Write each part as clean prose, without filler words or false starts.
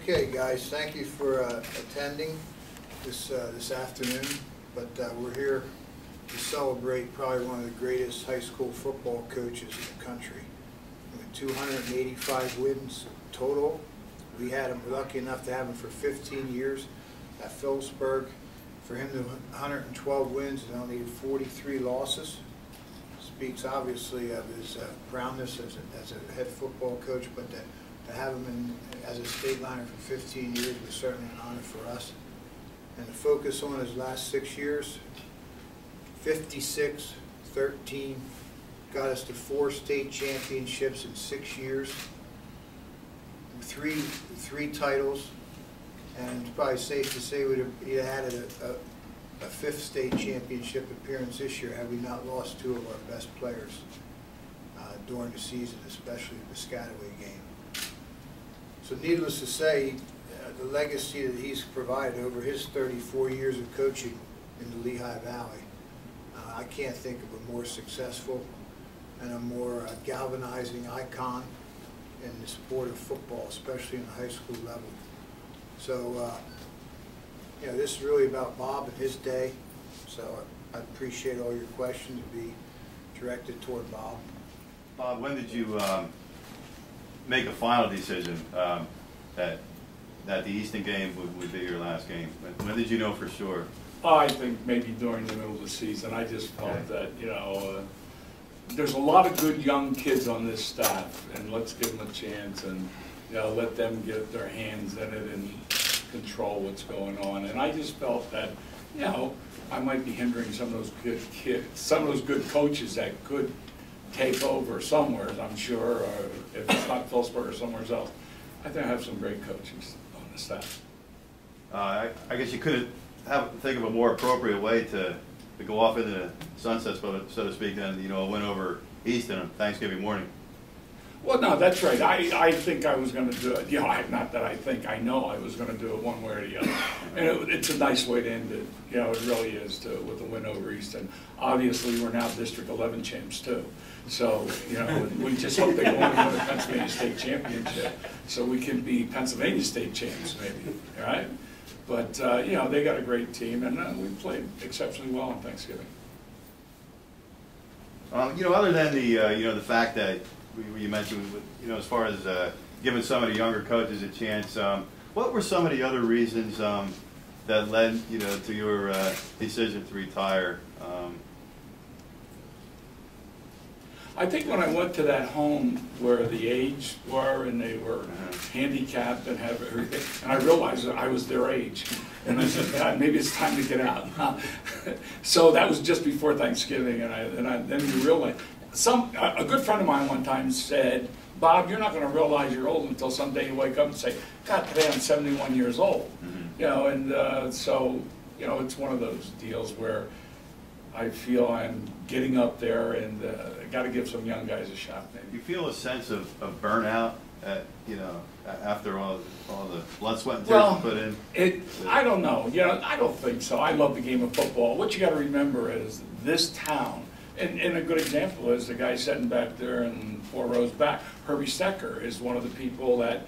Okay, guys, thank you for attending this afternoon. But we're here to celebrate probably one of the greatest high school football coaches in the country. With 285 wins total. We had him, we're lucky enough to have him for 15 years at Phillipsburg. For him to 112 wins and only 43 losses speaks obviously of his prowess as a head football coach, but to have him as a state liner for 15 years was certainly an honor for us. And to focus on his last 6 years, 56, 13, got us to 4 state championships in 6 years, three titles, and it's probably safe to say we'd have had a 5th state championship appearance this year had we not lost 2 of our best players during the season, especially the Piscataway game. So needless to say, the legacy that he's provided over his 34 years of coaching in the Lehigh Valley, I can't think of a more successful and a more galvanizing icon in the sport of football, especially in the high school level. So, you know, this is really about Bob and his day, so I appreciate all your questions to be directed toward Bob. Bob, when did you make a final decision that the Easton game would be your last game? When did you know for sure? I think maybe during the middle of the season. I just felt that, you know, there's a lot of good young kids on this staff, and let's give them a chance and, you know, let them get their hands in it and control what's going on. And I just felt that, you know, I might be hindering some of those good kids, some of those good coaches that could take over somewhere, I'm sure, or if it's not Phillipsburg or somewhere else. I think I have some great coaches on the staff. I guess you couldn't think of a more appropriate way to go off into the sunset, so to speak, than, you know, a win over Easton on Thanksgiving morning. Well, no, that's right. I think I was going to do it. You know, not that I think, I know I was going to do it one way or the other. And it's a nice way to end it. You know, it really is, with the win over Easton. Obviously, we're now District 11 champs, too. So, you know, we just hope they go on to win the Pennsylvania State Championship so we can be Pennsylvania State champs, maybe, all right? But, you know, they got a great team, and we played exceptionally well on Thanksgiving. You know, other than the, you know, the fact that you mentioned, you know, as far as giving some of the younger coaches a chance, what were some of the other reasons that led, you know, to your decision to retire? I think when I went to that home where the age were and they were handicapped and have everything, and I realized that I was their age, and I said, God, maybe it's time to get out. So that was just before Thanksgiving, and then you realize. A good friend of mine one time said, Bob, you're not going to realize you're old until someday you wake up and say, God, today I'm 71 years old. You know, and so, you know, it's one of those deals where I feel I'm getting up there and got to give some young guys a shot. Maybe. You feel a sense of burnout, you know, after all the blood, sweat, and tears you put in? I don't know. You know, I don't think so. I love the game of football. What you got to remember is this town. And a good example is the guy sitting back there and 4 rows back. Herbie Stecker is one of the people that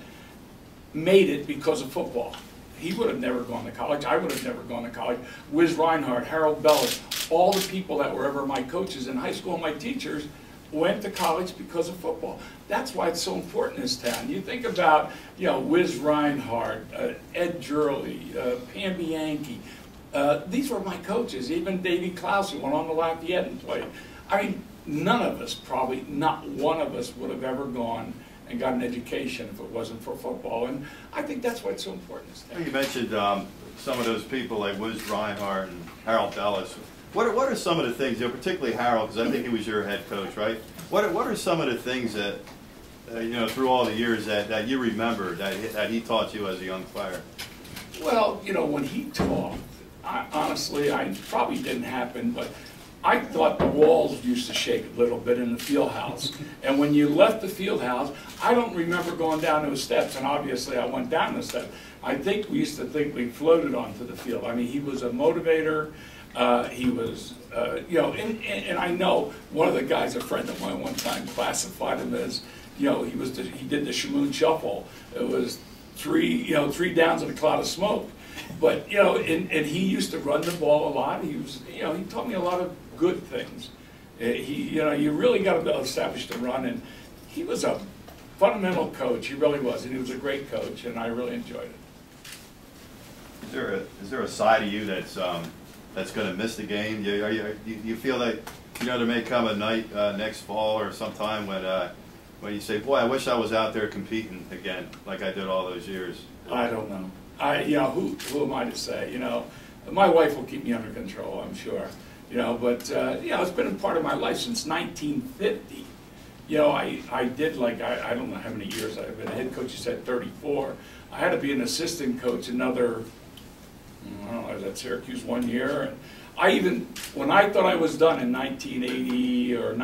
made it because of football. He would have never gone to college. I would have never gone to college. Wiz Reinhardt, Harold Bellis, all the people that were ever my coaches in high school, my teachers, went to college because of football. That's why it's so important in this town. You think about, you know, Wiz Reinhardt, Ed Gurley, Pam Bianchi. These were my coaches. Even Davey Klaus, who went on to Lafayette and played. I mean, none of us, probably not one of us, would have ever gone and got an education if it wasn't for football. And I think that's why it's so important. You mentioned some of those people like Wiz Reinhardt and Harold Bellis. What are some of the things, you know, particularly Harold, because I think he was your head coach, right? What are some of the things that, you know, through all the years that you remember that he taught you as a young player? Well, you know, when he talked, honestly, I probably didn't happen, but I thought the walls used to shake a little bit in the field house. And when you left the field house, I don't remember going down those steps, and obviously I went down the steps. I think we used to think we floated onto the field. I mean, he was a motivator. He was, you know, and I know one of the guys, a friend of mine one time, classified him as, you know, he did the Shamoon Shuffle. It was three downs in a cloud of smoke. But, and he used to run the ball a lot. He was, he taught me a lot of good things. You really got to establish the run, and he was a fundamental coach. He really was, and he was a great coach, and I really enjoyed it. Is there a side of you that's going to miss the game? You feel like there may come a night next fall or sometime when you say, "Boy, I wish I was out there competing again like I did all those years." I don't know. Who am I to say? My wife will keep me under control, I'm sure. But it's been a part of my life since 1950. I did I don't know how many years I've been a head coach. You said 34. I had to be an assistant coach another. I don't know, I was at Syracuse 1 year, and when I thought I was done in 1980 or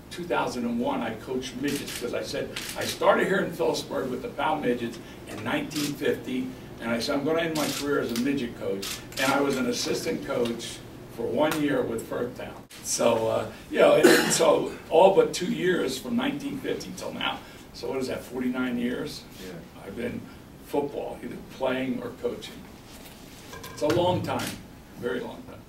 2001, I coached midgets, because I said, I started here in Phillipsburg with the PAL midgets in 1950, and I said, I'm going to end my career as a midget coach, and I was an assistant coach for 1 year with Fergtown. So, so all but 2 years from 1950 till now. So what is that, 49 years? Yeah. I've been football, either playing or coaching. It's a long time, very long time.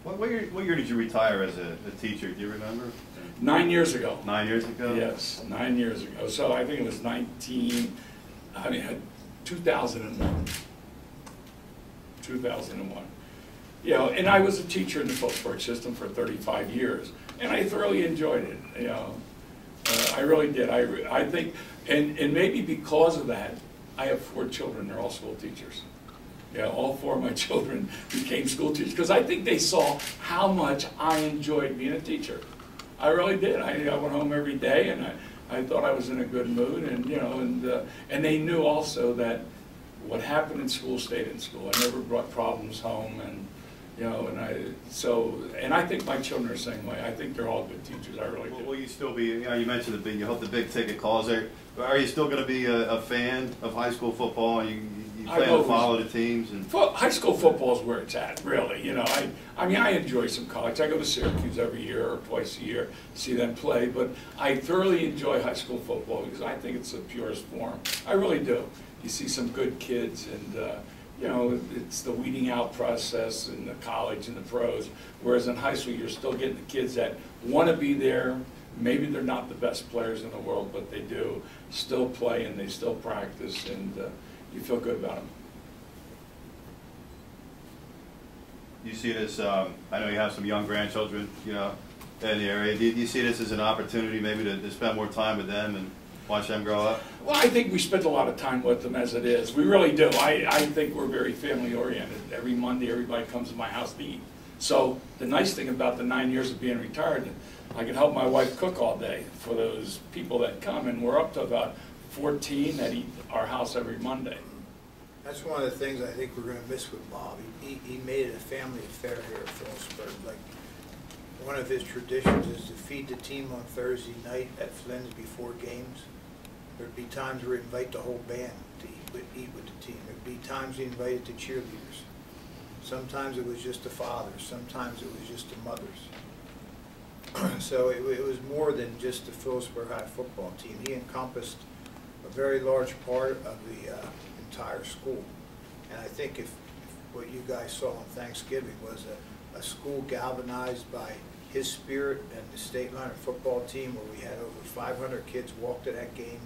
What year did you retire as a teacher? Do you remember? 9 years ago. 9 years ago? Yes, 9 years ago. So I think it was 2001. 2001. And I was a teacher in the Phillipsburg system for 35 years, and I thoroughly enjoyed it. I really did. I think, and maybe because of that, I have 4 children. They're all school teachers. All 4 of my children became school teachers because I think they saw how much I enjoyed being a teacher. I really did. I went home every day, and I thought I was in a good mood, and and they knew also that what happened in school stayed in school. I never brought problems home, and and I think my children are the same way. I think they're all good teachers. I really do. Will you still be? You mentioned you hope the big ticket calls there. Are you still going to be a fan of high school football? You plan to follow the teams? High school football is where it's at, really. I enjoy some college. I go to Syracuse every year or twice a year, see them play. But I thoroughly enjoy high school football because I think it's the purest form. I really do. You see some good kids, and it's the weeding out process in the college and the pros. Whereas in high school, you're still getting the kids that want to be there. Maybe they're not the best players in the world, but they do still play and they still practice, and you feel good about them. You see this, I know you have some young grandchildren, in the area. Do you see this as an opportunity maybe to spend more time with them and watch them grow up? Well, I think we spend a lot of time with them as it is. We really do. I think we're very family oriented. Every Monday, everybody comes to my house to eat. So the nice thing about the 9 years of being retired, I can help my wife cook all day for those people that come, and we're up to about 14 that eat our house every Monday. That's one of the things I think we're going to miss with Bob. He made it a family affair here at Phillipsburg. Like, one of his traditions is to feed the team on Thursday night at Flynn's before games. There'd be times where he'd invite the whole band to eat with the team. There'd be times he invited the cheerleaders. Sometimes it was just the fathers. Sometimes it was just the mothers. So it was more than just the Phillipsburg High football team. He encompassed a very large part of the entire school. And I think if what you guys saw on Thanksgiving was a school galvanized by his spirit and the state line football team, where we had over 500 kids walk to that game,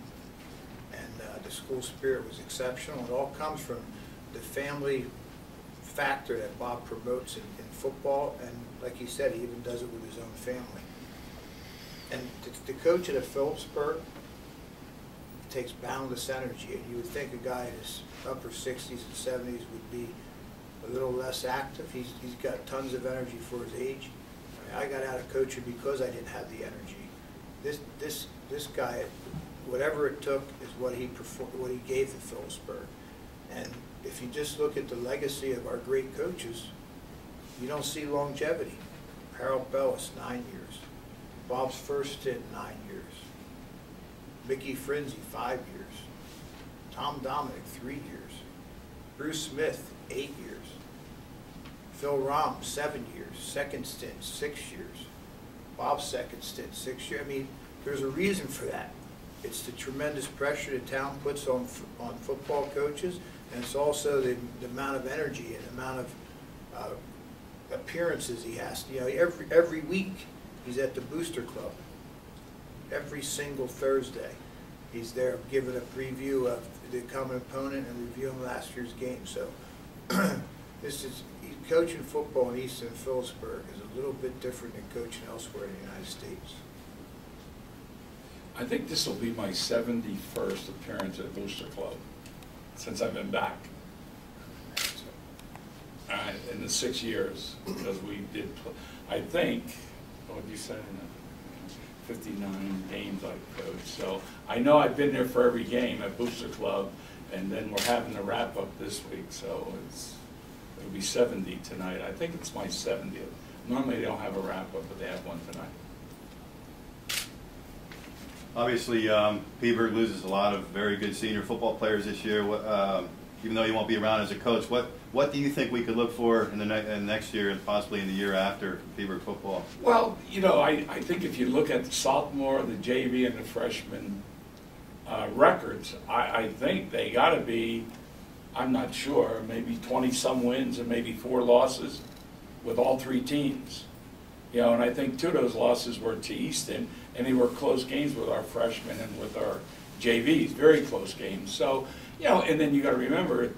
and the school spirit was exceptional. It all comes from the family factor that Bob promotes in football, and like he said, he even does it with his own family. And the coach at Phillipsburg takes boundless energy, and you would think a guy in his upper 60s and 70s would be a little less active. He's got tons of energy for his age. I mean, I got out of coaching because I didn't have the energy. This guy, whatever it took, is what he gave to Phillipsburg. And if you just look at the legacy of our great coaches, you don't see longevity. Harold Bellis, 9 years. Bob's first stint, 9 years. Mickey Frenzy, 5 years. Tom Dominic, 3 years. Bruce Smith, 8 years. Phil Rahm, 7 years. Second stint, 6 years. Bob's second stint, 6 years. I mean, there's a reason for that. it's the tremendous pressure the town puts on football coaches, and it's also the amount of energy and the amount of appearances he has. You know, every week he's at the Booster Club. Every single Thursday, he's there giving a preview of the common opponent and reviewing last year's game. So coaching football in Easton and Phillipsburg is a little bit different than coaching elsewhere in the United States. I think this will be my 71st appearance at Booster Club since I've been back. In the 6 years, because we did, I think, what did you say, 59 games I've coached. So I know I've been there for every game at Booster Club, and then we're having the wrap up this week, so it'll be 70 tonight. I think it's my 70th. Normally they don't have a wrap up, but they have one tonight. Obviously, Phillipsburg loses a lot of very good senior football players this year. Even though you won't be around as a coach, what do you think we could look for in the next year and possibly in the year after Phillipsburg football? Well, you know, I think if you look at the sophomore, the JV, and the freshman records, I think they got to be, I'm not sure, maybe 20-some wins and maybe 4 losses with all 3 teams. You know, and I think 2 of those losses were to Easton, and they were close games with our freshmen and with our JVs, very close games. So, you know, and then you got to remember,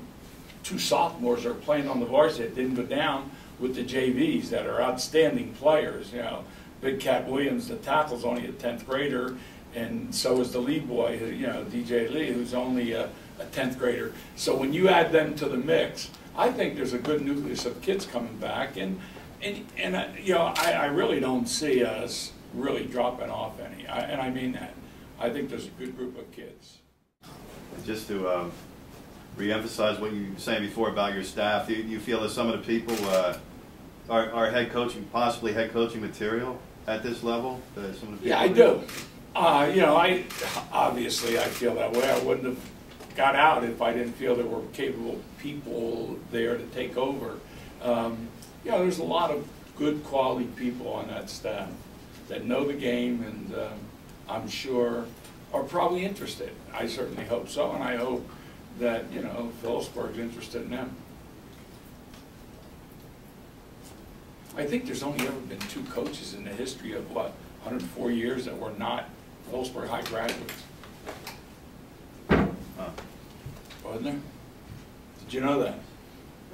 2 sophomores are playing on the varsity that didn't go down with the JVs that are outstanding players. You know, Big Cat Williams, the tackle's only a 10th grader, and so is the lead boy, you know, DJ Lee, who's only a 10th grader. So when you add them to the mix, I think there's a good nucleus of kids coming back, and you know, I really don't see us really dropping off any, and I mean that. I think there's a good group of kids. Just to re-emphasize what you were saying before about your staff, do you feel that some of the people are head coaching, possibly head coaching material at this level? Some of the Yeah, I do. You know, obviously I feel that way. I wouldn't have got out if I didn't feel there were capable people there to take over. You know, there's a lot of good quality people on that staff that know the game, and I'm sure are probably interested. I certainly hope so, and I hope that, you know, Phillipsburg's interested in them. I think there's only ever been 2 coaches in the history of, what, 104 years that were not Phillipsburg High graduates. Huh. Wasn't there? Did you know that?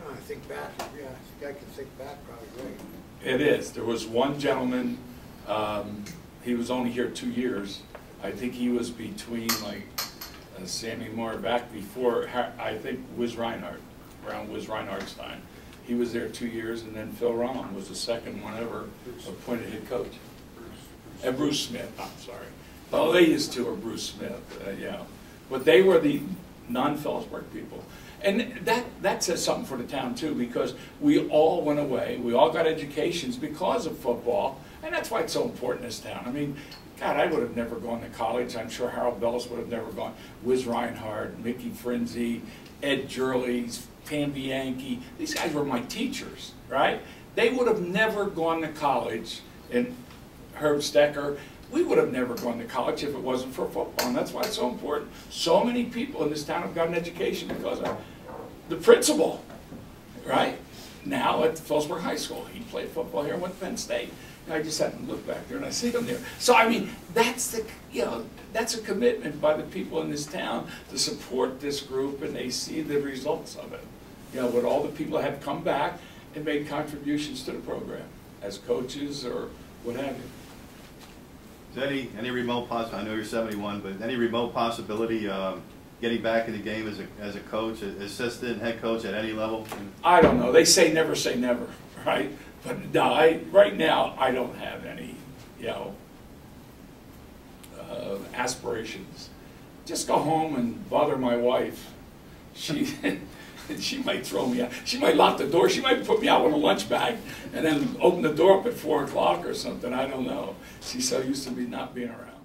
No, I think back, yeah, I think I can think back probably right. It is. There was one gentleman, he was only here 2 years. I think he was between, like, Sammy Moore back before, I think, Wiz Reinhardt, around Wiz Reinhardt's time. He was there 2 years, and then Phil Rollin was the second one ever appointed head coach. And Bruce Smith, I'm sorry. The latest 2 are Bruce Smith, yeah. But they were the non-Phillipsburg people. And that says something for the town, too, because we all went away. We all got educations because of football, and that's why it's so important in this town. I mean, God, I would have never gone to college. I'm sure Harold Bellis would have never gone. Wiz Reinhardt, Mickey Frenzy, Ed Jurley, Pam Bianchi. These guys were my teachers, right? They would have never gone to college. And Herb Stecker, we would have never gone to college if it wasn't for football. And that's why it's so important. So many people in this town have got an education because of the principal, right? Now at Phillipsburg High School. He played football here and went to Penn State. I just happened to look back there and I see him there. So I mean, that's the, you know, that's a commitment by the people in this town to support this group, and they see the results of it. You know, what all the people have come back and made contributions to the program as coaches or what have you. Is any remote possibility? I know you're 71, but any remote possibility getting back in the game as a coach, assistant, head coach at any level? I don't know. They say never, right? But no, right now I don't have any, you know, aspirations. Just go home and bother my wife. She might throw me out. She might lock the door. She might put me out with a lunch bag and then open the door up at 4 o'clock or something. I don't know. She's so used to me not being around.